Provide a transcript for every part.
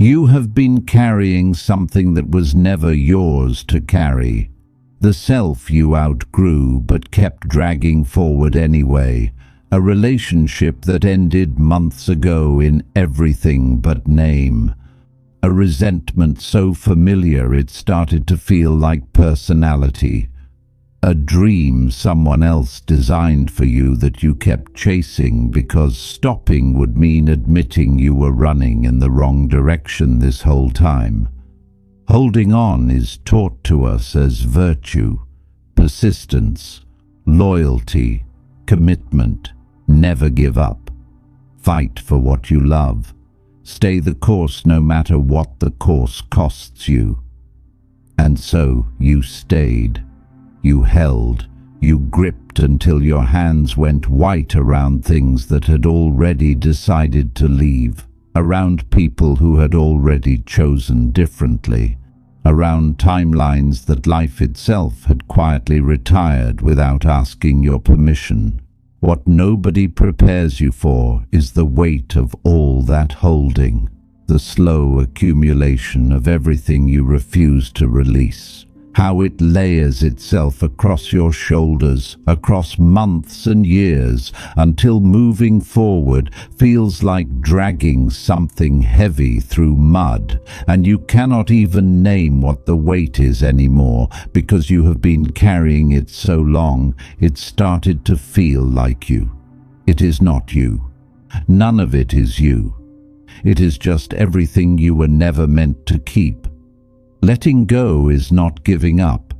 You have been carrying something that was never yours to carry. The self you outgrew but kept dragging forward anyway. A relationship that ended months ago in everything but name. A resentment so familiar it started to feel like personality. A dream someone else designed for you that you kept chasing because stopping would mean admitting you were running in the wrong direction this whole time. Holding on is taught to us as virtue, persistence, loyalty, commitment. Never give up. Fight for what you love. Stay the course no matter what the course costs you. And so you stayed. You held. You gripped until your hands went white around things that had already decided to leave. Around people who had already chosen differently. Around timelines that life itself had quietly retired without asking your permission. What nobody prepares you for is the weight of all that holding, the slow accumulation of everything you refuse to release. How it layers itself across your shoulders, across months and years, until moving forward feels like dragging something heavy through mud, and you cannot even name what the weight is anymore, because you have been carrying it so long, it started to feel like you. It is not you. None of it is you. It is just everything you were never meant to keep. Letting go is not giving up.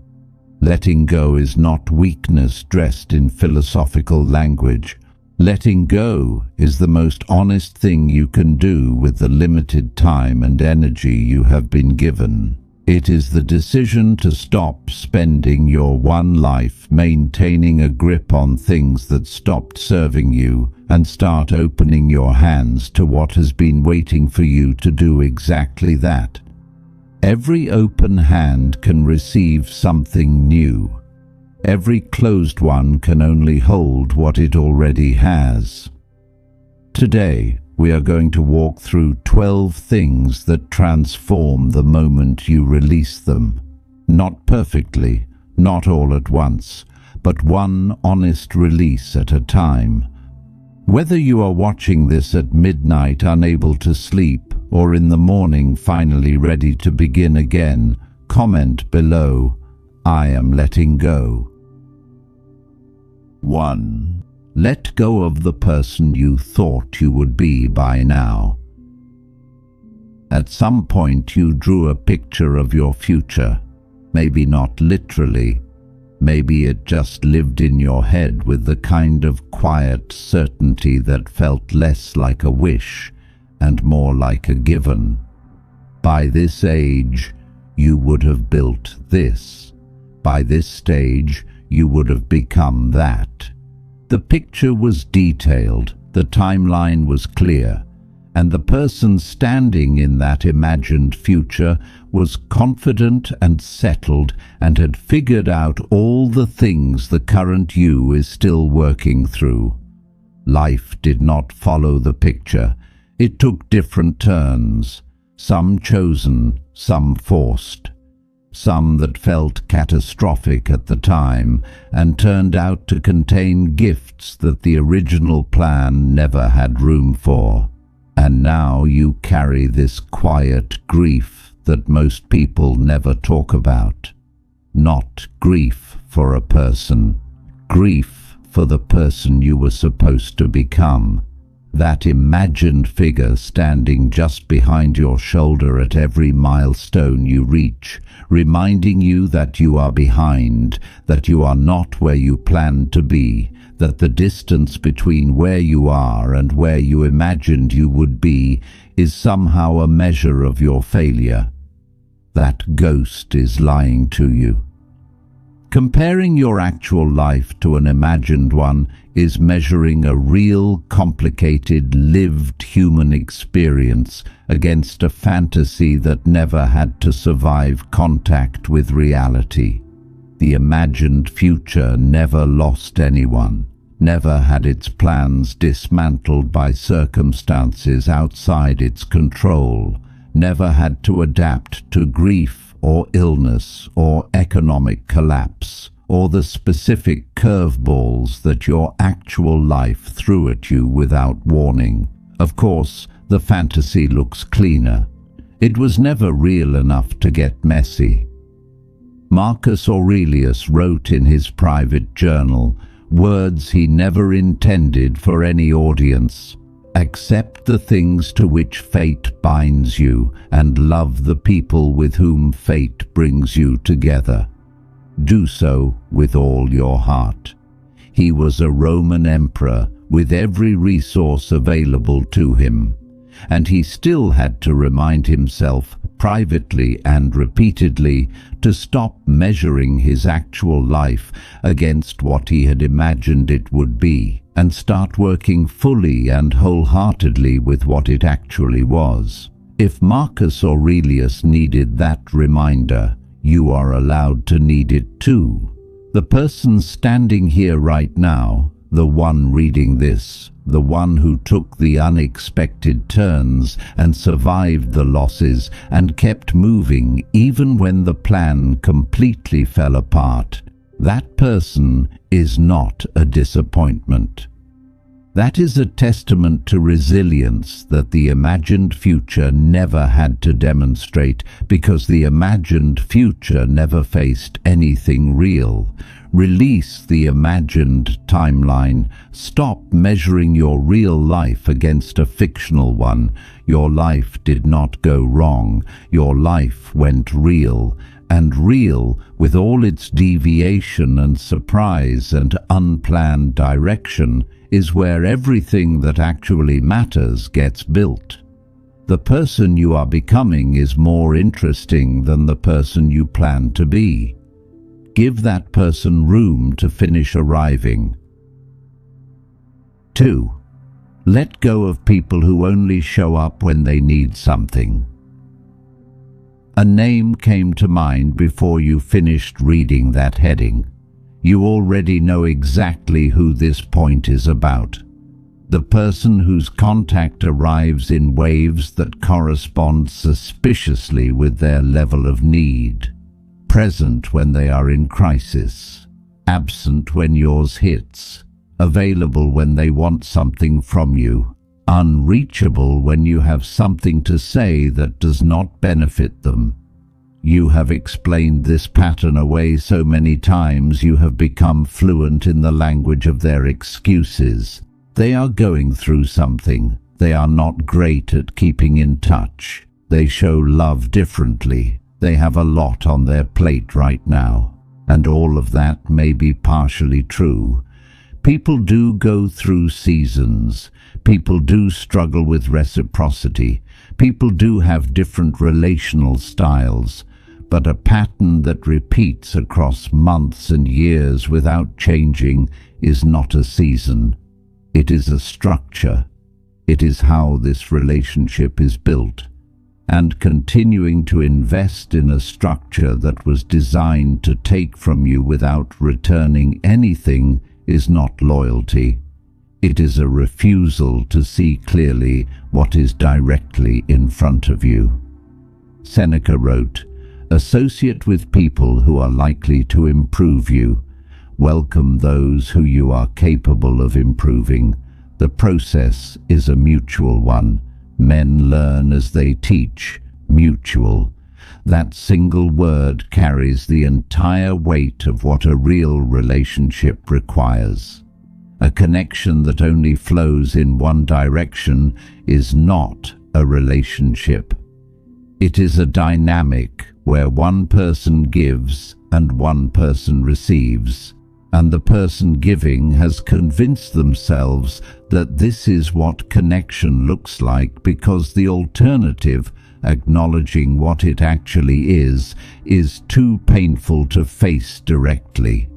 Letting go is not weakness dressed in philosophical language. Letting go is the most honest thing you can do with the limited time and energy you have been given. It is the decision to stop spending your one life maintaining a grip on things that stopped serving you and start opening your hands to what has been waiting for you to do exactly that. Every open hand can receive something new. Every closed one can only hold what it already has. Today, we are going to walk through 12 things that transform the moment you release them. Not perfectly, not all at once, but one honest release at a time. Whether you are watching this at midnight unable to sleep, or in the morning finally ready to begin again, comment below, I am letting go. 1. Let go of the person you thought you would be by now. At some point you drew a picture of your future, maybe not literally, maybe it just lived in your head with the kind of quiet certainty that felt less like a wish and more like a given. By this age, you would have built this. By this stage, you would have become that. The picture was detailed, the timeline was clear, and the person standing in that imagined future was confident and settled and had figured out all the things the current you is still working through. Life did not follow the picture. It took different turns, some chosen, some forced, some that felt catastrophic at the time and turned out to contain gifts that the original plan never had room for. And now you carry this quiet grief that most people never talk about. Not grief for a person, grief for the person you were supposed to become. That imagined figure standing just behind your shoulder at every milestone you reach, reminding you that you are behind, that you are not where you planned to be, that the distance between where you are and where you imagined you would be is somehow a measure of your failure. That ghost is lying to you. Comparing your actual life to an imagined one is measuring a real, complicated, lived human experience against a fantasy that never had to survive contact with reality. The imagined future never lost anyone, never had its plans dismantled by circumstances outside its control, never had to adapt to grief or illness or economic collapse, or the specific curveballs that your actual life threw at you without warning. Of course, the fantasy looks cleaner. It was never real enough to get messy. Marcus Aurelius wrote in his private journal words he never intended for any audience. Accept the things to which fate binds you, and love the people with whom fate brings you together. Do so with all your heart. He was a Roman emperor with every resource available to him, and he still had to remind himself privately and repeatedly to stop measuring his actual life against what he had imagined it would be, and start working fully and wholeheartedly with what it actually was. If Marcus Aurelius needed that reminder, you are allowed to need it too. The person standing here right now, the one reading this, the one who took the unexpected turns and survived the losses and kept moving even when the plan completely fell apart, that person is not a disappointment. That is a testament to resilience that the imagined future never had to demonstrate, because the imagined future never faced anything real. Release the imagined timeline. Stop measuring your real life against a fictional one. Your life did not go wrong. Your life went real. And real, with all its deviation and surprise and unplanned direction, is where everything that actually matters gets built. The person you are becoming is more interesting than the person you plan to be. Give that person room to finish arriving. 2. Let go of people who only show up when they need something. A name came to mind before you finished reading that heading. You already know exactly who this point is about. The person whose contact arrives in waves that correspond suspiciously with their level of need. Present when they are in crisis, absent when yours hits, available when they want something from you, unreachable when you have something to say that does not benefit them. You have explained this pattern away so many times you have become fluent in the language of their excuses. They are going through something. They are not great at keeping in touch. They show love differently. They have a lot on their plate right now. And all of that may be partially true. People do go through seasons. People do struggle with reciprocity. People do have different relational styles. But a pattern that repeats across months and years without changing is not a season. It is a structure. It is how this relationship is built. And continuing to invest in a structure that was designed to take from you without returning anything is not loyalty. It is a refusal to see clearly what is directly in front of you. Seneca wrote, "Associate with people who are likely to improve you. Welcome those who you are capable of improving. The process is a mutual one. Men learn as they teach. Mutual." That single word carries the entire weight of what a real relationship requires. A connection that only flows in one direction is not a relationship. It is a dynamic where one person gives and one person receives, and the person giving has convinced themselves that this is what connection looks like because the alternative, acknowledging what it actually is too painful to face directly.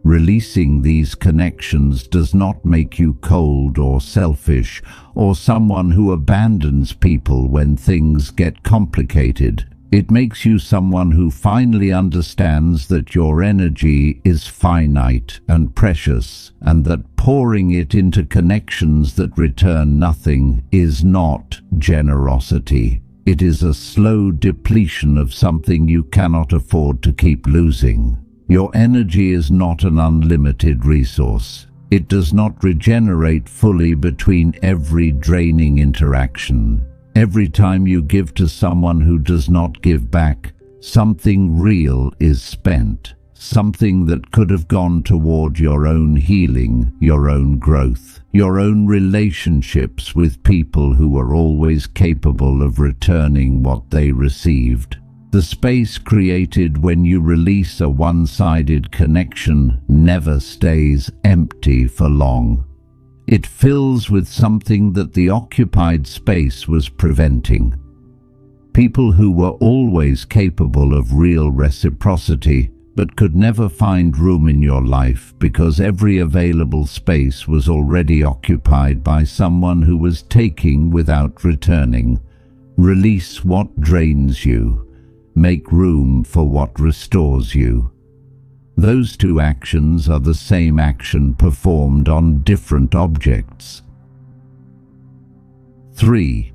Releasing these connections does not make you cold or selfish or someone who abandons people when things get complicated. It makes you someone who finally understands that your energy is finite and precious, and that pouring it into connections that return nothing is not generosity. It is a slow depletion of something you cannot afford to keep losing. Your energy is not an unlimited resource. It does not regenerate fully between every draining interaction. Every time you give to someone who does not give back, something real is spent. Something that could have gone toward your own healing, your own growth, your own relationships with people who are always capable of returning what they received. The space created when you release a one-sided connection never stays empty for long. It fills with something that the occupied space was preventing. People who were always capable of real reciprocity but could never find room in your life because every available space was already occupied by someone who was taking without returning. Release what drains you. Make room for what restores you. Those two actions are the same action performed on different objects. 3.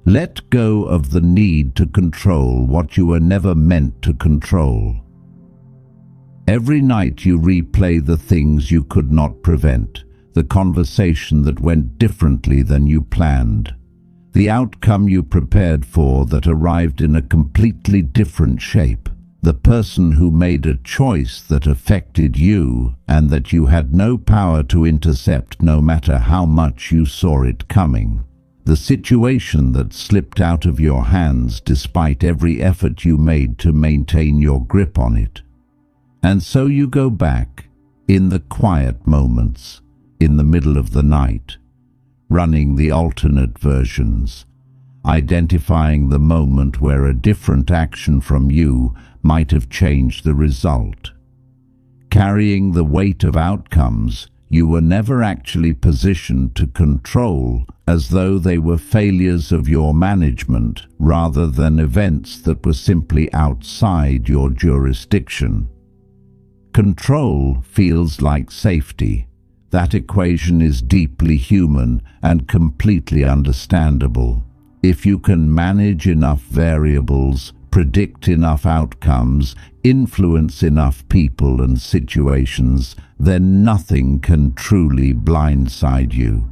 Let go of the need to control what you were never meant to control. Every night you replay the things you could not prevent, the conversation that went differently than you planned, the outcome you prepared for that arrived in a completely different shape, the person who made a choice that affected you and that you had no power to intercept no matter how much you saw it coming, the situation that slipped out of your hands despite every effort you made to maintain your grip on it. And so you go back, in the quiet moments, in the middle of the night, running the alternate versions, identifying the moment where a different action from you might have changed the result. Carrying the weight of outcomes you were never actually positioned to control, as though they were failures of your management rather than events that were simply outside your jurisdiction. Control feels like safety. That equation is deeply human and completely understandable. If you can manage enough variables, predict enough outcomes, influence enough people and situations, then nothing can truly blindside you.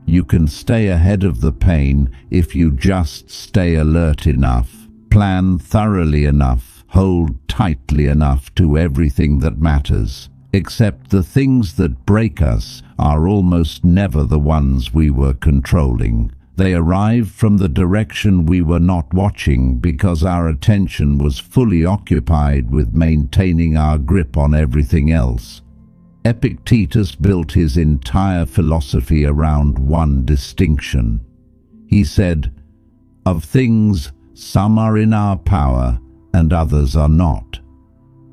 You can stay ahead of the pain if you just stay alert enough, plan thoroughly enough, hold tightly enough to everything that matters, except the things that break us are almost never the ones we were controlling. They arrive from the direction we were not watching because our attention was fully occupied with maintaining our grip on everything else. Epictetus built his entire philosophy around one distinction. He said, "Of things, some are in our power, and others are not.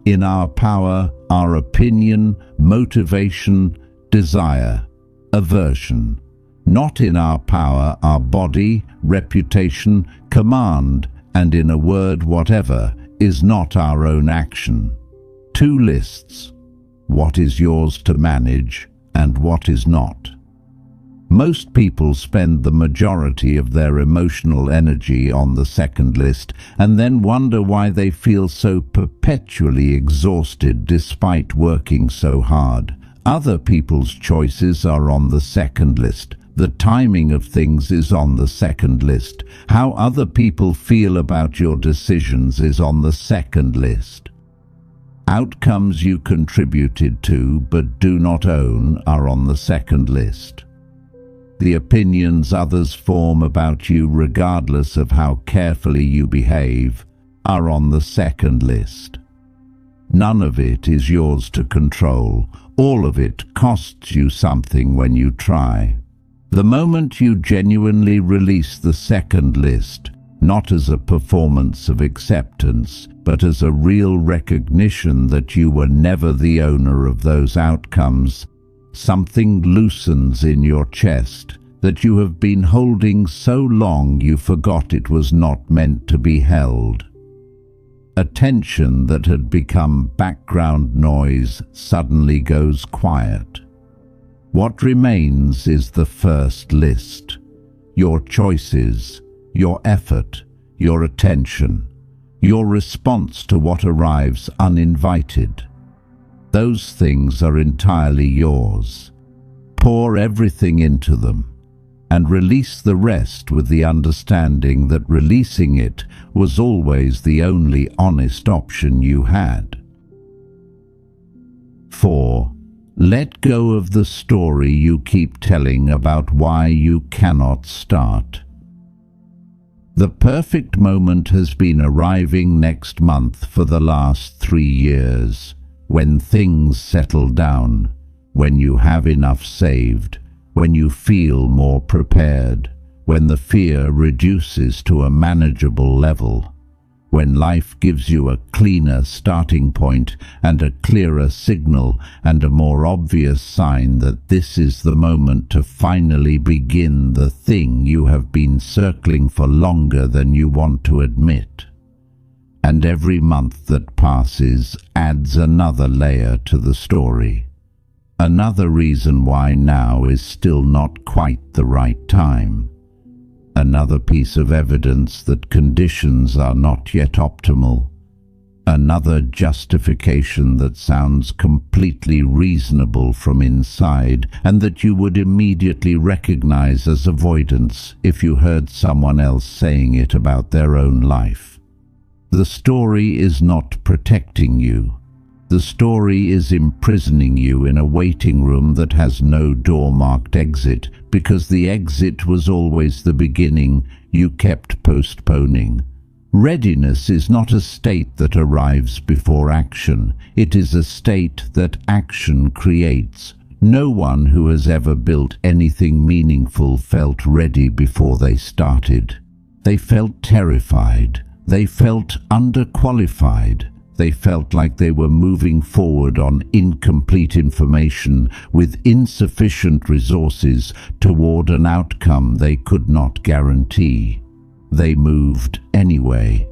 In our power are opinion, motivation, desire, aversion. Not in our power are body, reputation, command, and in a word whatever is not our own action." 2 lists. What is yours to manage and what is not. Most people spend the majority of their emotional energy on the second list and then wonder why they feel so perpetually exhausted despite working so hard. Other people's choices are on the second list. The timing of things is on the second list. How other people feel about your decisions is on the second list. Outcomes you contributed to but do not own are on the second list. The opinions others form about you regardless of how carefully you behave are on the second list. None of it is yours to control. All of it costs you something when you try. The moment you genuinely release the second list, not as a performance of acceptance, but as a real recognition that you were never the owner of those outcomes, something loosens in your chest that you have been holding so long you forgot it was not meant to be held. A tension that had become background noise suddenly goes quiet. What remains is the first list. Your choices, your effort, your attention, your response to what arrives uninvited. Those things are entirely yours. Pour everything into them, and release the rest with the understanding that releasing it was always the only honest option you had. 4. Let go of the story you keep telling about why you cannot start. The perfect moment has been arriving next month for the last 3 years, when things settle down, when you have enough saved, when you feel more prepared, when the fear reduces to a manageable level, when life gives you a cleaner starting point and a clearer signal and a more obvious sign that this is the moment to finally begin the thing you have been circling for longer than you want to admit. And every month that passes adds another layer to the story. Another reason why now is still not quite the right time. Another piece of evidence that conditions are not yet optimal. Another justification that sounds completely reasonable from inside and that you would immediately recognize as avoidance if you heard someone else saying it about their own life. The story is not protecting you. The story is imprisoning you in a waiting room that has no door-marked exit, because the exit was always the beginning you kept postponing. Readiness is not a state that arrives before action. It is a state that action creates. No one who has ever built anything meaningful felt ready before they started. They felt terrified. They felt underqualified. They felt like they were moving forward on incomplete information with insufficient resources toward an outcome they could not guarantee. They moved anyway,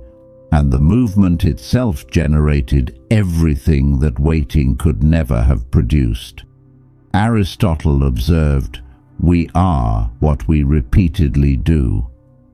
and the movement itself generated everything that waiting could never have produced. Aristotle observed, "We are what we repeatedly do."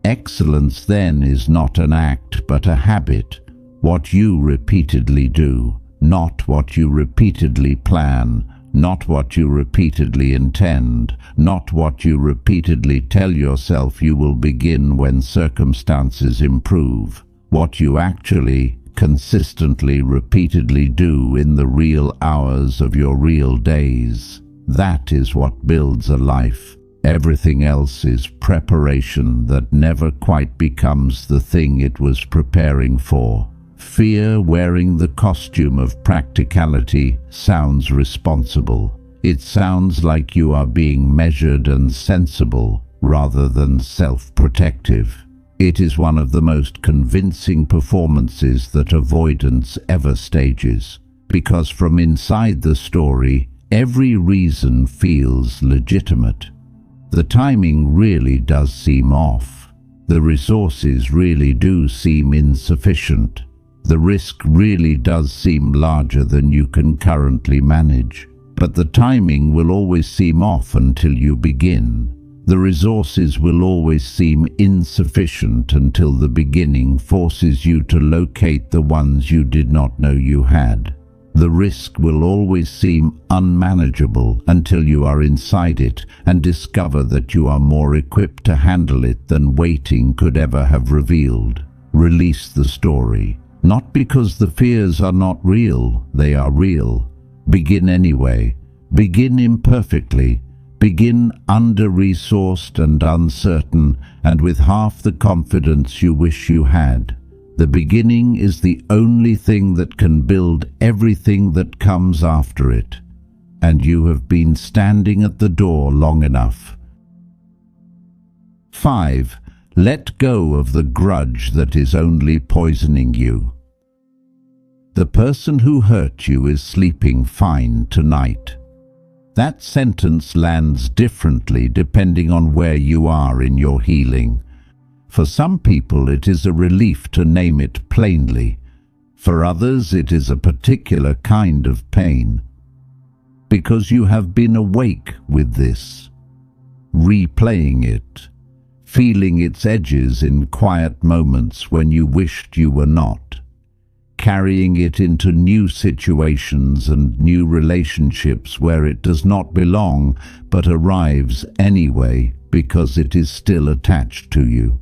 Excellence then is not an act but a habit. What you repeatedly do, not what you repeatedly plan, not what you repeatedly intend, not what you repeatedly tell yourself you will begin when circumstances improve. What you actually, consistently, repeatedly do in the real hours of your real days. That is what builds a life. Everything else is preparation that never quite becomes the thing it was preparing for. Fear wearing the costume of practicality sounds responsible. It sounds like you are being measured and sensible rather than self-protective. It is one of the most convincing performances that avoidance ever stages, because from inside the story, every reason feels legitimate. The timing really does seem off. The resources really do seem insufficient. The risk really does seem larger than you can currently manage. But the timing will always seem off until you begin. The resources will always seem insufficient until the beginning forces you to locate the ones you did not know you had. The risk will always seem unmanageable until you are inside it and discover that you are more equipped to handle it than waiting could ever have revealed. Release the story. Not because the fears are not real, they are real. Begin anyway. Begin imperfectly. Begin under-resourced and uncertain, and with half the confidence you wish you had. The beginning is the only thing that can build everything that comes after it. And you have been standing at the door long enough. 5. Let go of the grudge that is only poisoning you. The person who hurt you is sleeping fine tonight. That sentence lands differently depending on where you are in your healing. For some people it is a relief to name it plainly. For others it is a particular kind of pain. Because you have been awake with this, replaying it, feeling its edges in quiet moments when you wished you were not, carrying it into new situations and new relationships where it does not belong but arrives anyway because it is still attached to you.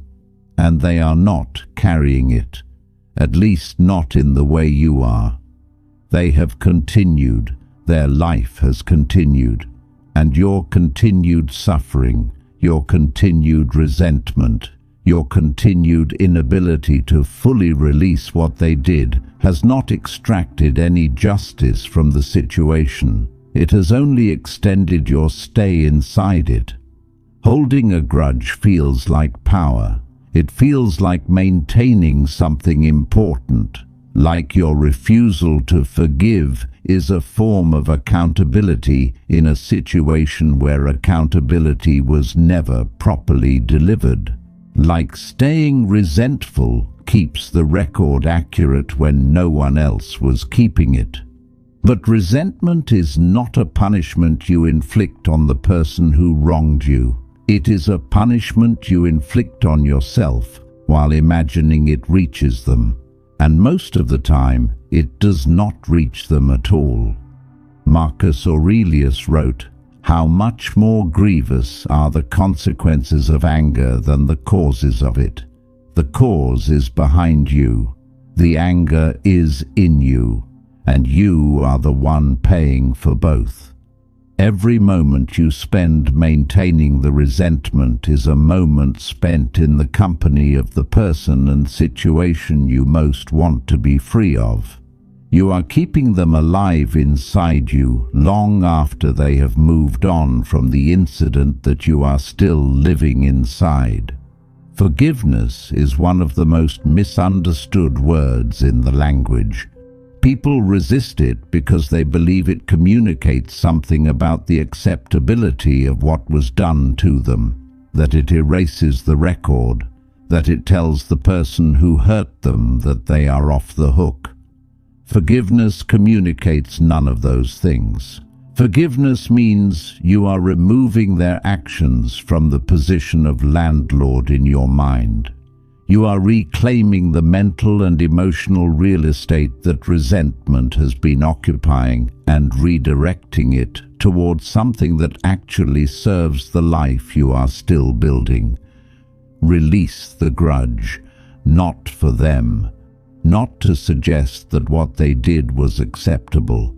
And they are not carrying it, at least not in the way you are. They have continued, their life has continued, and your continued suffering, your continued resentment, your continued inability to fully release what they did has not extracted any justice from the situation. It has only extended your stay inside it. Holding a grudge feels like power. It feels like maintaining something important, like your refusal to forgive is a form of accountability in a situation where accountability was never properly delivered. Like staying resentful keeps the record accurate when no one else was keeping it. But resentment is not a punishment you inflict on the person who wronged you. It is a punishment you inflict on yourself while imagining it reaches them. And most of the time, it does not reach them at all. Marcus Aurelius wrote, "How much more grievous are the consequences of anger than the causes of it. The cause is behind you, the anger is in you, and you are the one paying for both." Every moment you spend maintaining the resentment is a moment spent in the company of the person and situation you most want to be free of. You are keeping them alive inside you long after they have moved on from the incident that you are still living inside. Forgiveness is one of the most misunderstood words in the language. People resist it because they believe it communicates something about the acceptability of what was done to them, that it erases the record, that it tells the person who hurt them that they are off the hook. Forgiveness communicates none of those things. Forgiveness means you are removing their actions from the position of landlord in your mind. You are reclaiming the mental and emotional real estate that resentment has been occupying and redirecting it towards something that actually serves the life you are still building. Release the grudge, not for them, not to suggest that what they did was acceptable,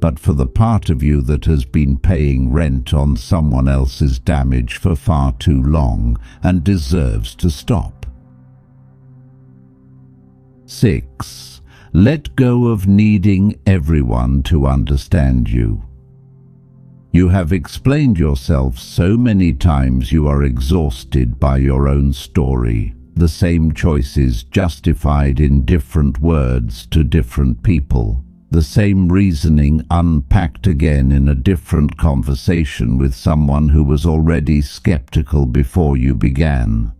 but for the part of you that has been paying rent on someone else's damage for far too long and deserves to stop. 6. Let go of needing everyone to understand you. You have explained yourself so many times you are exhausted by your own story, the same choices justified in different words to different people, the same reasoning unpacked again in a different conversation with someone who was already skeptical before you began.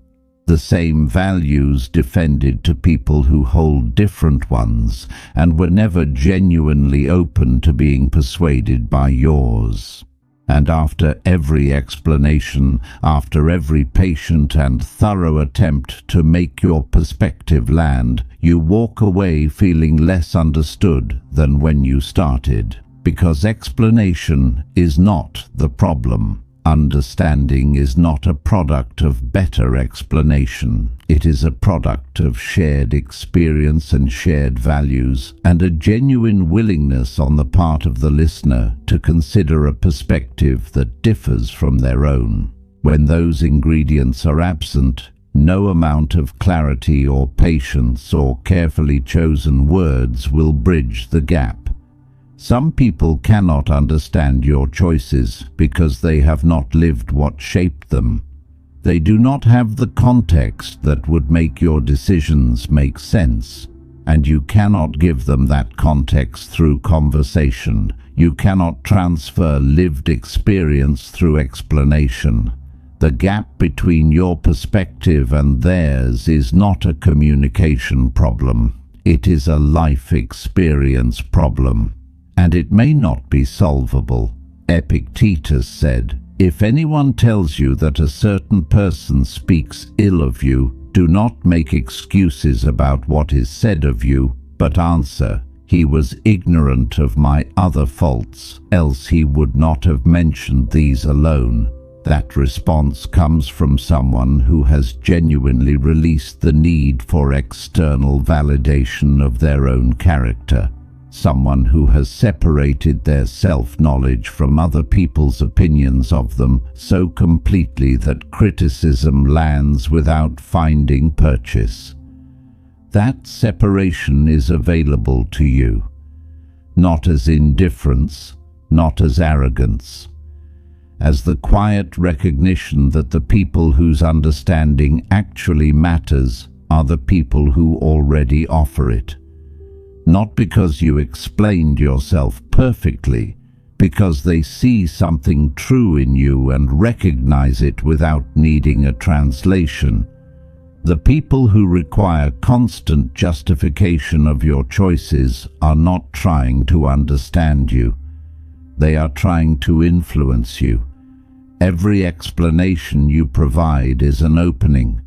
The same values defended to people who hold different ones and were never genuinely open to being persuaded by yours. And after every explanation, after every patient and thorough attempt to make your perspective land, you walk away feeling less understood than when you started. Because explanation is not the problem. Understanding is not a product of better explanation. It is a product of shared experience and shared values, and a genuine willingness on the part of the listener to consider a perspective that differs from their own. When those ingredients are absent, no amount of clarity or patience or carefully chosen words will bridge the gap. Some people cannot understand your choices because they have not lived what shaped them. They do not have the context that would make your decisions make sense, and you cannot give them that context through conversation. You cannot transfer lived experience through explanation. The gap between your perspective and theirs is not a communication problem. It is a life experience problem. And it may not be solvable. Epictetus said, If anyone tells you that a certain person speaks ill of you, do not make excuses about what is said of you, but answer, "He was ignorant of my other faults, else he would not have mentioned these alone." That response comes from someone who has genuinely released the need for external validation of their own character. Someone who has separated their self-knowledge from other people's opinions of them so completely that criticism lands without finding purchase. That separation is available to you, not as indifference, not as arrogance, as the quiet recognition that the people whose understanding actually matters are the people who already offer it. Not because you explained yourself perfectly, because they see something true in you and recognize it without needing a translation. The people who require constant justification of your choices are not trying to understand you. They are trying to influence you. Every explanation you provide is an opening.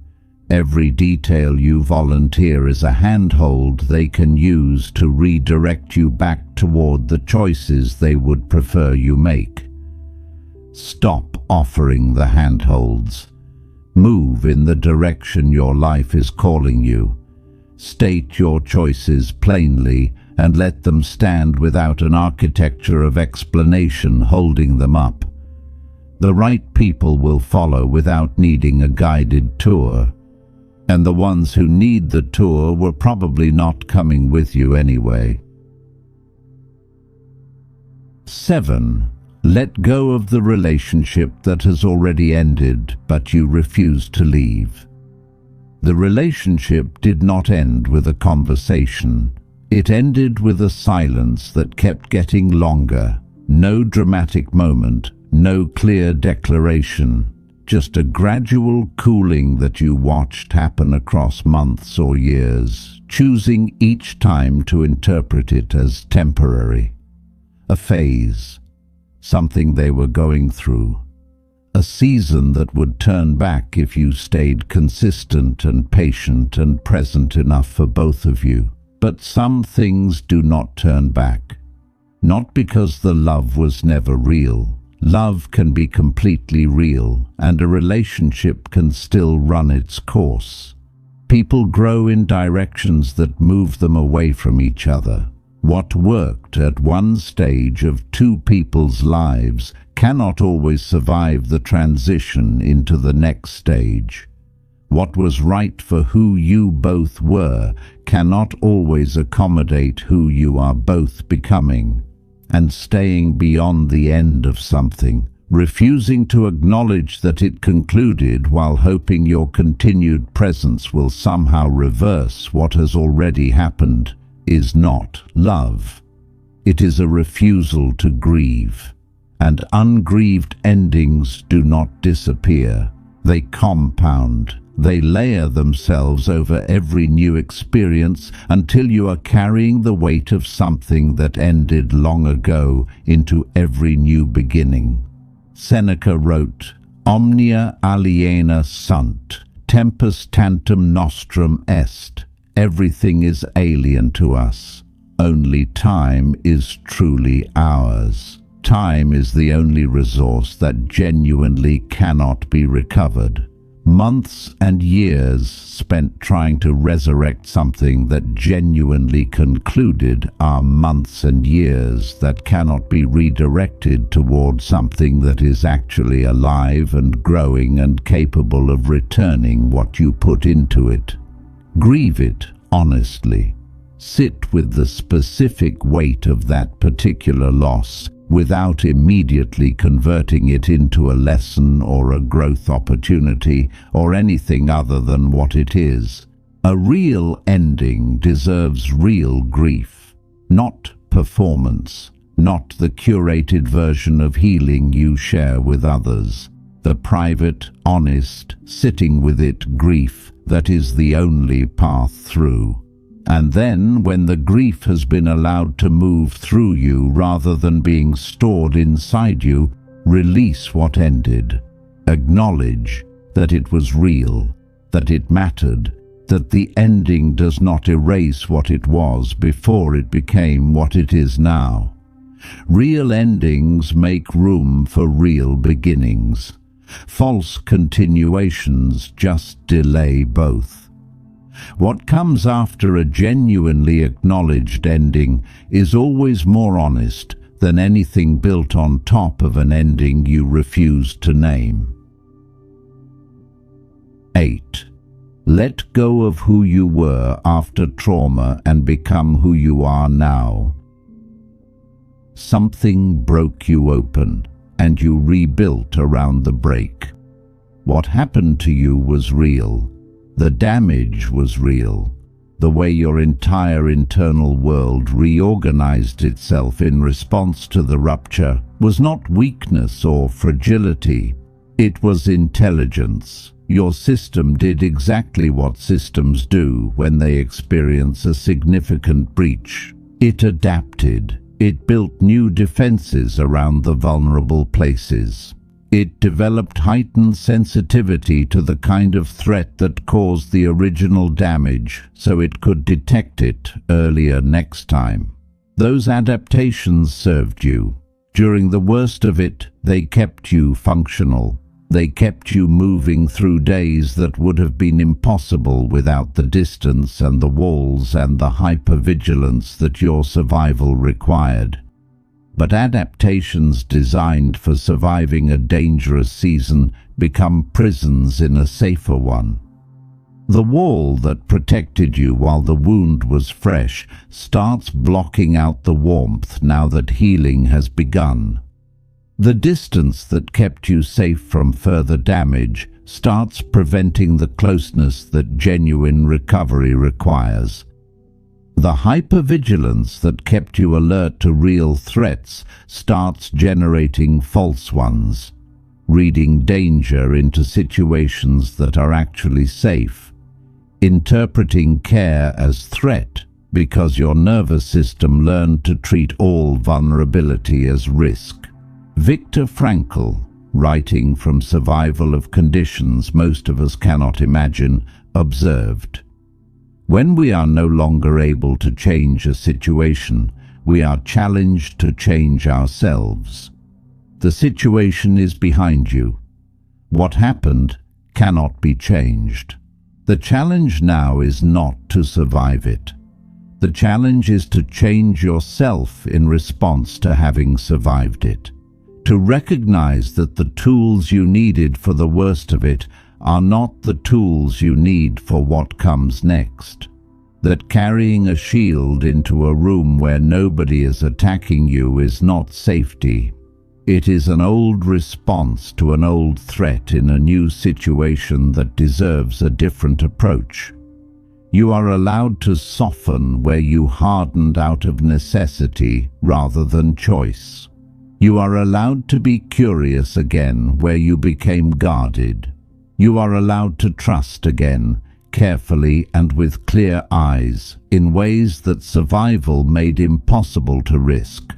Every detail you volunteer is a handhold they can use to redirect you back toward the choices they would prefer you make. Stop offering the handholds. Move in the direction your life is calling you. State your choices plainly and let them stand without an architecture of explanation holding them up. The right people will follow without needing a guided tour. And the ones who need the tour were probably not coming with you anyway. 7. Let go of the relationship that has already ended, but you refuse to leave. The relationship did not end with a conversation. It ended with a silence that kept getting longer. No dramatic moment, no clear declaration. Just a gradual cooling that you watched happen across months or years, choosing each time to interpret it as temporary. A phase, something they were going through. A season that would turn back if you stayed consistent and patient and present enough for both of you. But some things do not turn back. Not because the love was never real. Love can be completely real, and a relationship can still run its course. People grow in directions that move them away from each other. What worked at one stage of two people's lives cannot always survive the transition into the next stage. What was right for who you both were cannot always accommodate who you are both becoming. And staying beyond the end of something, refusing to acknowledge that it concluded while hoping your continued presence will somehow reverse what has already happened, is not love. It is a refusal to grieve. And ungrieved endings do not disappear. They compound. They layer themselves over every new experience until you are carrying the weight of something that ended long ago into every new beginning. Seneca wrote, "Omnia aliena sunt, tempus tantum nostrum est." Everything is alien to us. Only time is truly ours. Time is the only resource that genuinely cannot be recovered. Months and years spent trying to resurrect something that genuinely concluded are months and years that cannot be redirected toward something that is actually alive and growing and capable of returning what you put into it. Grieve it honestly. Sit with the specific weight of that particular loss without immediately converting it into a lesson or a growth opportunity or anything other than what it is. A real ending deserves real grief, not performance, not the curated version of healing you share with others. The private, honest, sitting with it grief that is the only path through. And then, when the grief has been allowed to move through you rather than being stored inside you, Release what ended. Acknowledge that it was real, that it mattered, that the ending does not erase what it was before it became what it is now. Real endings make room for real beginnings. False continuations just delay both. What comes after a genuinely acknowledged ending is always more honest than anything built on top of an ending you refuse to name. 8. Let go of who you were after trauma and become who you are now. Something broke you open, and you rebuilt around the break. What happened to you was real. The damage was real. The way your entire internal world reorganized itself in response to the rupture was not weakness or fragility. It was intelligence. Your system did exactly what systems do when they experience a significant breach. It adapted. It built new defenses around the vulnerable places. It developed heightened sensitivity to the kind of threat that caused the original damage so it could detect it earlier next time. Those adaptations served you. During the worst of it, they kept you functional. They kept you moving through days that would have been impossible without the distance and the walls and the hypervigilance that your survival required. But adaptations designed for surviving a dangerous season become prisons in a safer one. The wall that protected you while the wound was fresh starts blocking out the warmth now that healing has begun. The distance that kept you safe from further damage starts preventing the closeness that genuine recovery requires. The hypervigilance that kept you alert to real threats starts generating false ones, reading danger into situations that are actually safe, interpreting care as threat because your nervous system learned to treat all vulnerability as risk. Viktor Frankl, writing from survival of conditions most of us cannot imagine, observed, "When we are no longer able to change a situation, we are challenged to change ourselves. The situation is behind you. What happened cannot be changed. The challenge now is not to survive it. The challenge is to change yourself in response to having survived it. To recognize that the tools you needed for the worst of it are not the tools you need for what comes next. That carrying a shield into a room where nobody is attacking you is not safety. It is an old response to an old threat in a new situation that deserves a different approach. You are allowed to soften where you hardened out of necessity rather than choice. You are allowed to be curious again where you became guarded. You are allowed to trust again, carefully and with clear eyes, in ways that survival made impossible to risk.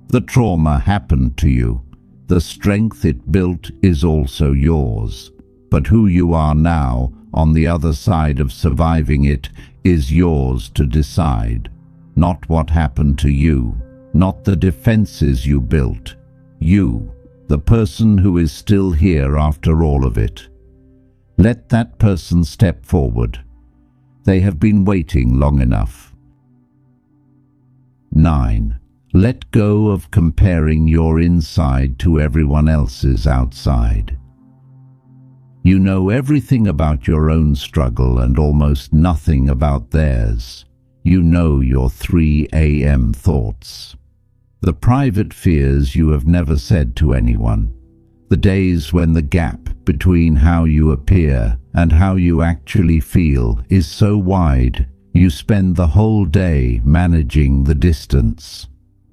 The trauma happened to you. The strength it built is also yours. But who you are now, on the other side of surviving it, is yours to decide. Not what happened to you. Not the defenses you built. You, the person who is still here after all of it. Let that person step forward. They have been waiting long enough. 9. Let go of comparing your inside to everyone else's outside. You know everything about your own struggle and almost nothing about theirs. You know your 3 a.m. thoughts. The private fears you have never said to anyone. The days when the gap between how you appear and how you actually feel is so wide, you spend the whole day managing the distance.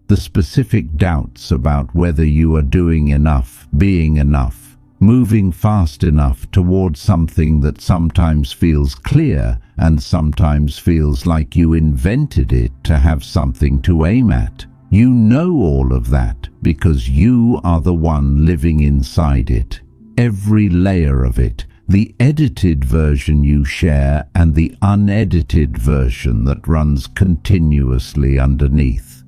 The specific doubts about whether you are doing enough, being enough, moving fast enough towards something that sometimes feels clear and sometimes feels like you invented it to have something to aim at. You know all of that because you are the one living inside it. Every layer of it, the edited version you share and the unedited version that runs continuously underneath.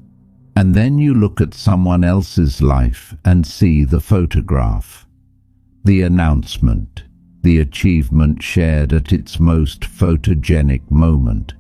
And then you look at someone else's life and see the photograph, the announcement, the achievement shared at its most photogenic moment,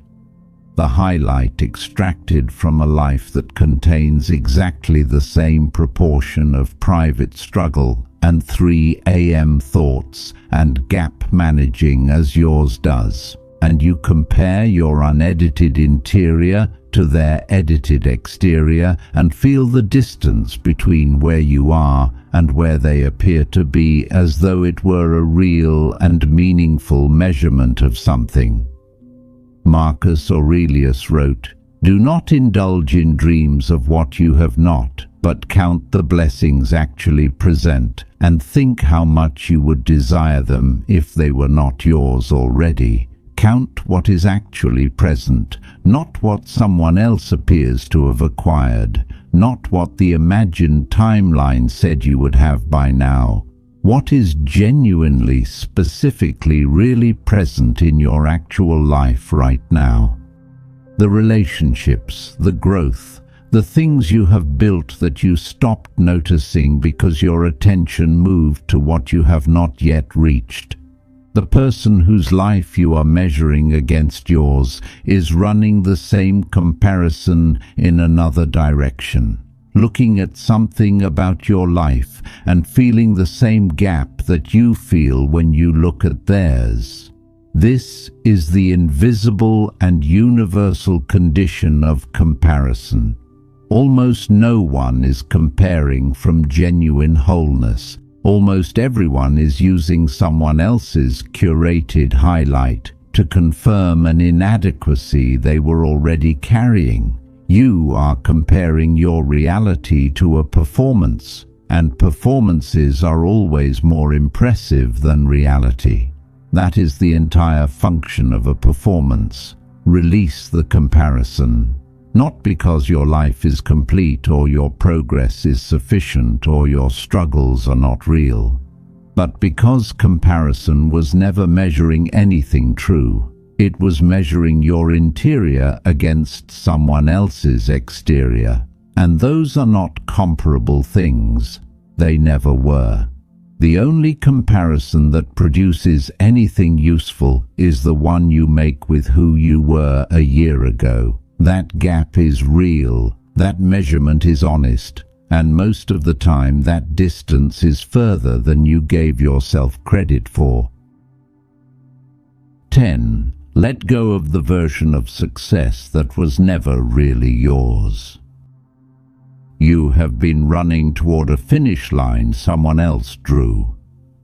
the highlight extracted from a life that contains exactly the same proportion of private struggle and 3 a.m. thoughts and gap managing as yours does. And you compare your unedited interior to their edited exterior and feel the distance between where you are and where they appear to be, as though it were a real and meaningful measurement of something. Marcus Aurelius wrote, "Do not indulge in dreams of what you have not, but count the blessings actually present, and think how much you would desire them if they were not yours already." Count what is actually present, not what someone else appears to have acquired, not what the imagined timeline said you would have by now. What is genuinely, specifically, really present in your actual life right now? The relationships, the growth, the things you have built that you stopped noticing because your attention moved to what you have not yet reached. The person whose life you are measuring against yours is running the same comparison in another direction, looking at something about your life and feeling the same gap that you feel when you look at theirs. This is the invisible and universal condition of comparison. Almost no one is comparing from genuine wholeness. Almost everyone is using someone else's curated highlight to confirm an inadequacy they were already carrying. You are comparing your reality to a performance, and performances are always more impressive than reality. That is the entire function of a performance. Release the comparison. Not because your life is complete or your progress is sufficient or your struggles are not real, but because comparison was never measuring anything true. It was measuring your interior against someone else's exterior, and those are not comparable things. They never were. The only comparison that produces anything useful is the one you make with who you were a year ago. That gap is real, that measurement is honest, and most of the time that distance is further than you gave yourself credit for. 10. Let go of the version of success that was never really yours. You have been running toward a finish line someone else drew.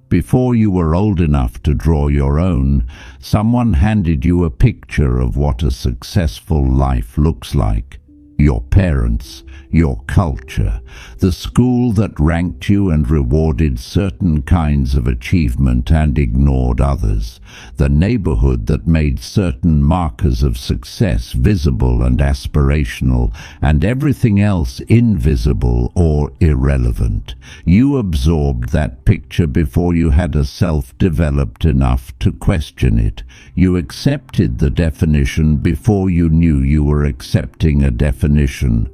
Before you were old enough to draw your own, someone handed you a picture of what a successful life looks like. Your parents, your culture, the school that ranked you and rewarded certain kinds of achievement and ignored others, the neighborhood that made certain markers of success visible and aspirational, and everything else invisible or irrelevant. You absorbed that picture before you had a self developed enough to question it. You accepted the definition before you knew you were accepting a definition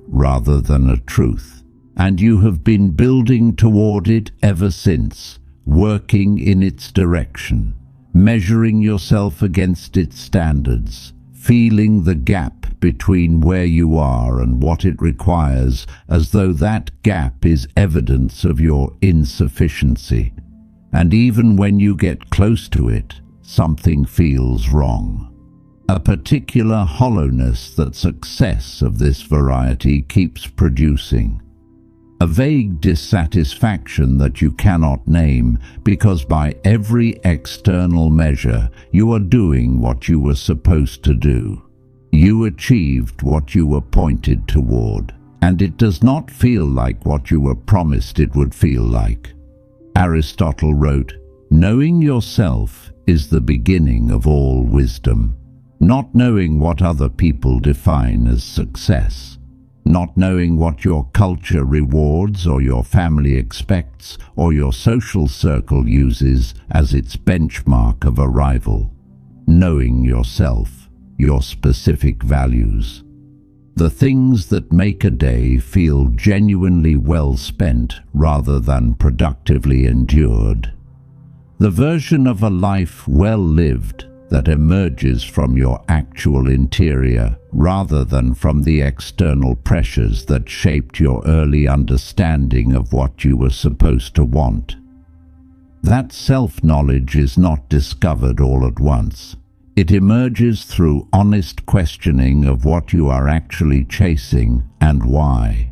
rather than a truth. And you have been building toward it ever since, working in its direction, measuring yourself against its standards, feeling the gap between where you are and what it requires, as though that gap is evidence of your insufficiency. And even when you get close to it, something feels wrong. A particular hollowness that success of this variety keeps producing. A vague dissatisfaction that you cannot name, because by every external measure you are doing what you were supposed to do. You achieved what you were pointed toward, and it does not feel like what you were promised it would feel like. Aristotle wrote, "Knowing yourself is the beginning of all wisdom." Not knowing what other people define as success. not knowing what your culture rewards or your family expects or your social circle uses as its benchmark of arrival. Knowing yourself, your specific values. The things that make a day feel genuinely well spent rather than productively endured. The version of a life well lived that emerges from your actual interior rather than from the external pressures that shaped your early understanding of what you were supposed to want. That self-knowledge is not discovered all at once. It emerges through honest questioning of what you are actually chasing and why.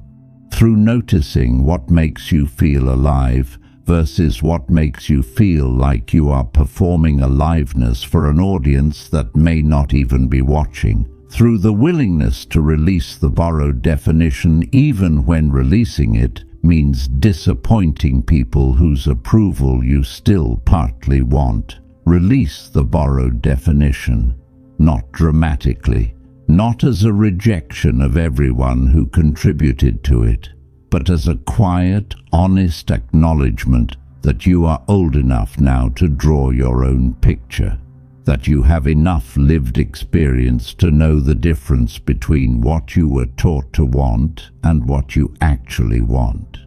Through noticing what makes you feel alive versus what makes you feel like you are performing aliveness for an audience that may not even be watching. Through the willingness to release the borrowed definition even when releasing it means disappointing people whose approval you still partly want. Release the borrowed definition, not dramatically, not as a rejection of everyone who contributed to it, but as a quiet, honest acknowledgement that you are old enough now to draw your own picture, that you have enough lived experience to know the difference between what you were taught to want and what you actually want.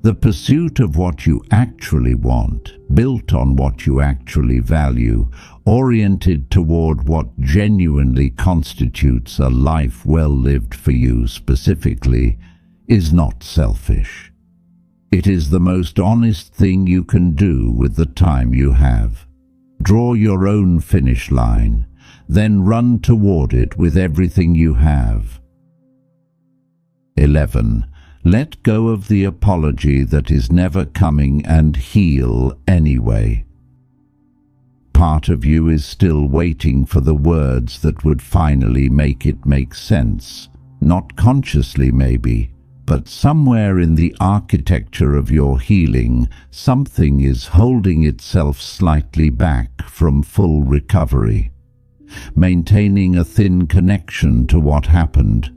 The pursuit of what you actually want, built on what you actually value, oriented toward what genuinely constitutes a life well lived for you specifically, is not selfish. It is the most honest thing you can do with the time you have. Draw your own finish line, then run toward it with everything you have. 11. Let go of the apology that is never coming and heal anyway. Part of you is still waiting for the words that would finally make it make sense. Not consciously maybe, but somewhere in the architecture of your healing, something is holding itself slightly back from full recovery, maintaining a thin connection to what happened,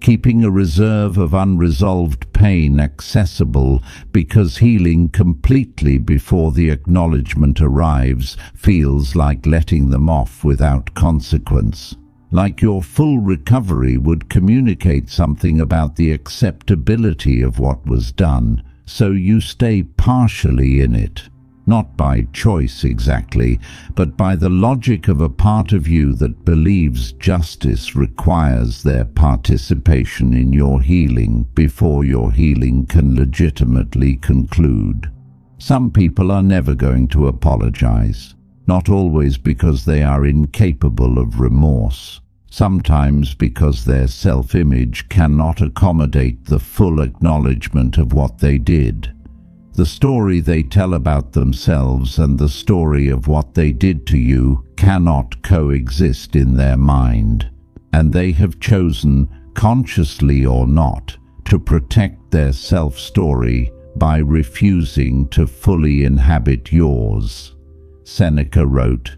keeping a reserve of unresolved pain accessible because healing completely before the acknowledgement arrives feels like letting them off without consequence. Like your full recovery would communicate something about the acceptability of what was done, so you stay partially in it, not by choice exactly, but by the logic of a part of you that believes justice requires their participation in your healing before your healing can legitimately conclude. Some people are never going to apologize. Not always because they are incapable of remorse, sometimes because their self-image cannot accommodate the full acknowledgement of what they did. The story they tell about themselves and the story of what they did to you cannot coexist in their mind, and they have chosen, consciously or not, to protect their self-story by refusing to fully inhabit yours. Seneca wrote,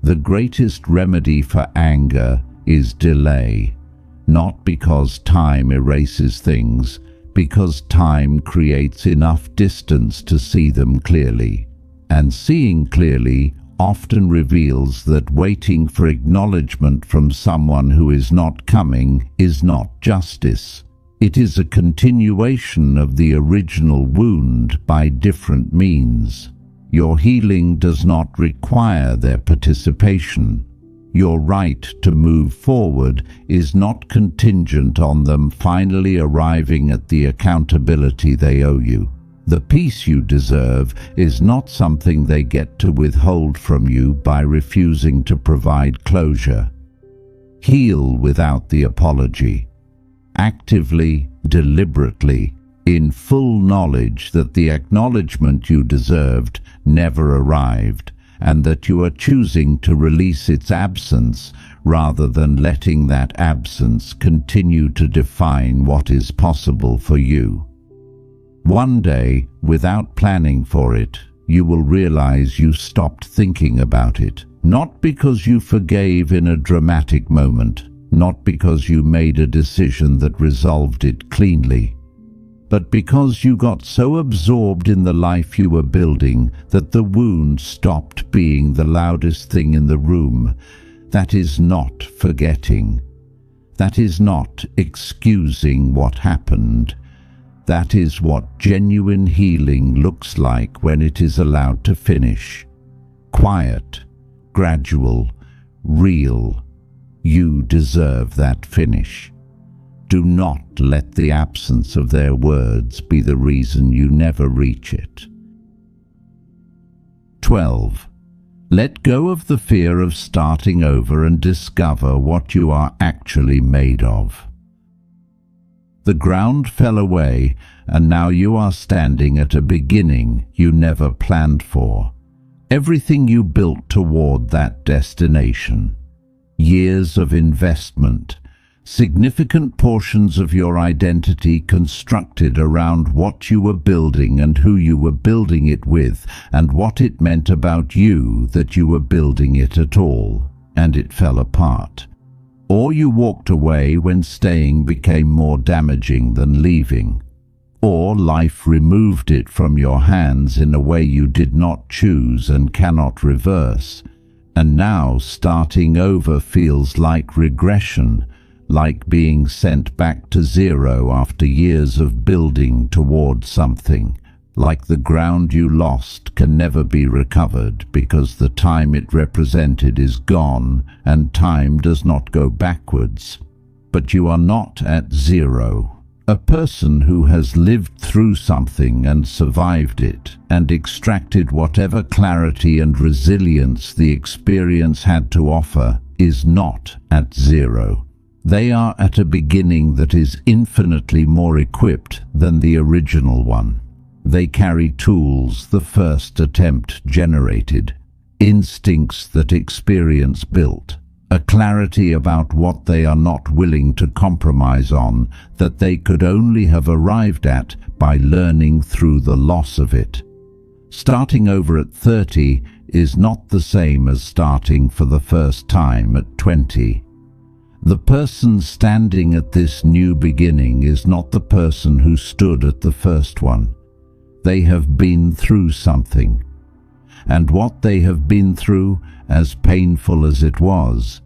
"The greatest remedy for anger is delay, not because time erases things, because time creates enough distance to see them clearly. And seeing clearly often reveals that waiting for acknowledgement from someone who is not coming is not justice. It is a continuation of the original wound by different means. Your healing does not require their participation. Your right to move forward is not contingent on them finally arriving at the accountability they owe you. The peace you deserve is not something they get to withhold from you by refusing to provide closure. Heal without the apology. Actively, deliberately, in full knowledge that the acknowledgement you deserved never arrived, and that you are choosing to release its absence rather than letting that absence continue to define what is possible for you. One day, without planning for it, you will realize you stopped thinking about it, not because you forgave in a dramatic moment, not because you made a decision that resolved it cleanly, but because you got so absorbed in the life you were building that the wound stopped being the loudest thing in the room. That is not forgetting. That is not excusing what happened. That is what genuine healing looks like when it is allowed to finish. Quiet, gradual, real. You deserve that finish. Do not let the absence of their words be the reason you never reach it. 12. Let go of the fear of starting over and discover what you are actually made of. The ground fell away, and now you are standing at a beginning you never planned for. Everything you built toward that destination. Years of investment, significant portions of your identity constructed around what you were building and who you were building it with and what it meant about you that you were building it at all, and it fell apart. Or you walked away when staying became more damaging than leaving. Or life removed it from your hands in a way you did not choose and cannot reverse. And now starting over feels like regression, like being sent back to zero after years of building toward something, like the ground you lost can never be recovered because the time it represented is gone and time does not go backwards. But you are not at zero. A person who has lived through something and survived it and extracted whatever clarity and resilience the experience had to offer is not at zero. They are at a beginning that is infinitely more equipped than the original one. They carry tools the first attempt generated, instincts that experience built, a clarity about what they are not willing to compromise on that they could only have arrived at by learning through the loss of it. Starting over at 30 is not the same as starting for the first time at 20. The person standing at this new beginning is not the person who stood at the first one. They have been through something. And what they have been through, as painful as it was,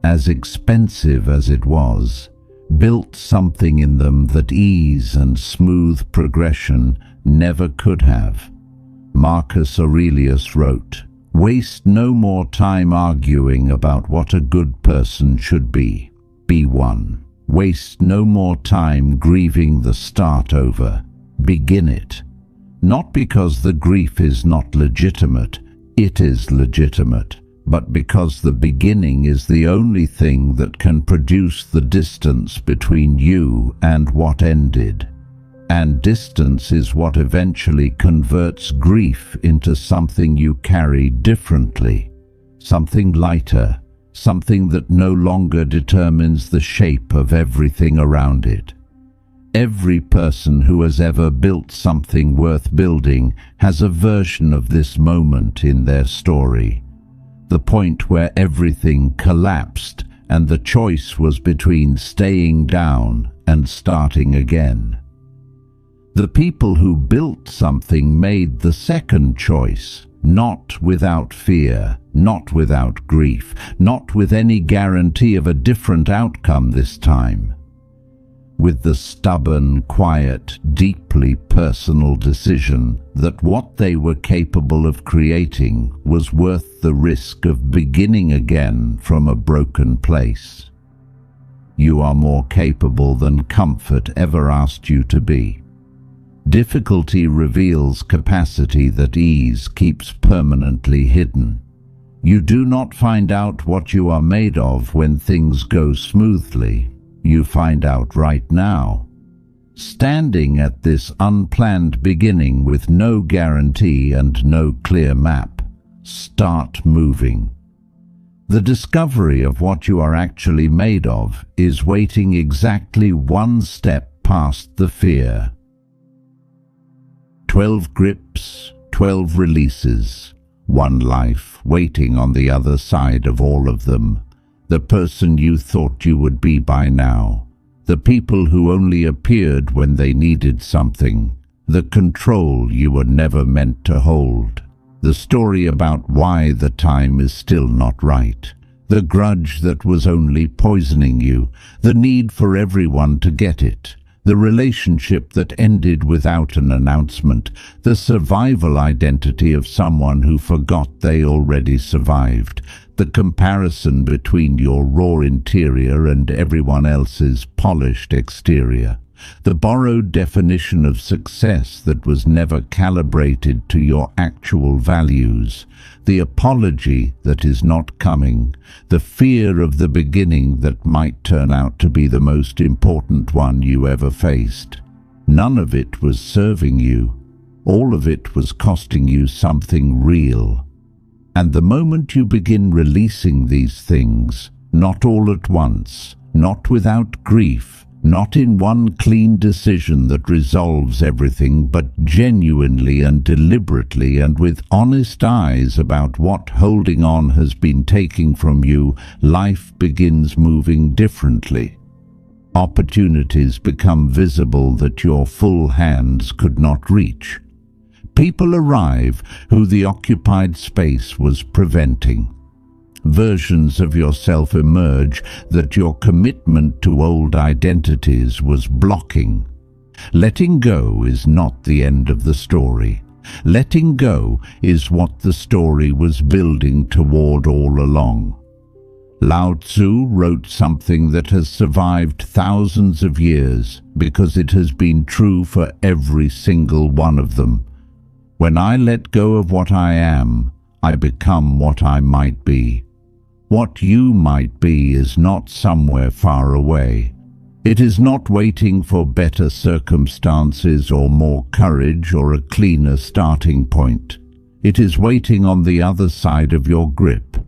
as expensive as it was, built something in them that ease and smooth progression never could have. Marcus Aurelius wrote, "Waste no more time arguing about what a good person should be. Be one. Waste no more time grieving the start over. Begin it. Not because the grief is not legitimate, it is legitimate, but because the beginning is the only thing that can produce the distance between you and what ended. And distance is what eventually converts grief into something you carry differently, something lighter, something that no longer determines the shape of everything around it. Every person who has ever built something worth building has a version of this moment in their story. The point where everything collapsed and the choice was between staying down and starting again. The people who built something made the second choice, not without fear, not without grief, not with any guarantee of a different outcome this time. With the stubborn, quiet, deeply personal decision that what they were capable of creating was worth the risk of beginning again from a broken place. You are more capable than comfort ever asked you to be. Difficulty reveals capacity that ease keeps permanently hidden. You do not find out what you are made of when things go smoothly. You find out right now. Standing at this unplanned beginning with no guarantee and no clear map, start moving. The discovery of what you are actually made of is waiting exactly one step past the fear. 12 grips, 12 releases, one life waiting on the other side of all of them. the person you thought you would be by now, the people who only appeared when they needed something, the control you were never meant to hold, the story about why the time is still not right, the grudge that was only poisoning you, the need for everyone to get it, the relationship that ended without an announcement, the survival identity of someone who forgot they already survived, the comparison between your raw interior and everyone else's polished exterior, the borrowed definition of success that was never calibrated to your actual values, the apology that is not coming, the fear of the beginning that might turn out to be the most important one you ever faced. None of it was serving you. All of it was costing you something real. And the moment you begin releasing these things, not all at once, not without grief, not in one clean decision that resolves everything, but genuinely and deliberately and with honest eyes about what holding on has been taking from you, life begins moving differently. Opportunities become visible that your full hands could not reach. People arrive who the occupied space was preventing. Versions of yourself emerge that your commitment to old identities was blocking. Letting go is not the end of the story. Letting go is what the story was building toward all along. Lao Tzu wrote something that has survived thousands of years because it has been true for every single one of them. When I let go of what I am, I become what I might be. What you might be is not somewhere far away. It is not waiting for better circumstances or more courage or a cleaner starting point. It is waiting on the other side of your grip,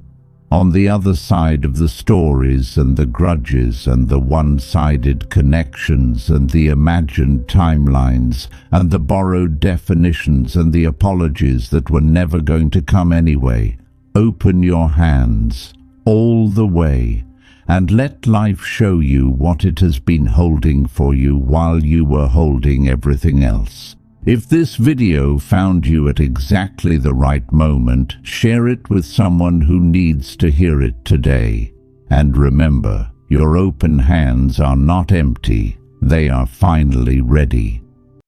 on the other side of the stories and the grudges and the one-sided connections and the imagined timelines and the borrowed definitions and the apologies that were never going to come anyway. Open your hands all the way, and let life show you what it has been holding for you while you were holding everything else. If this video found you at exactly the right moment, share it with someone who needs to hear it today. And remember, your open hands are not empty, they are finally ready.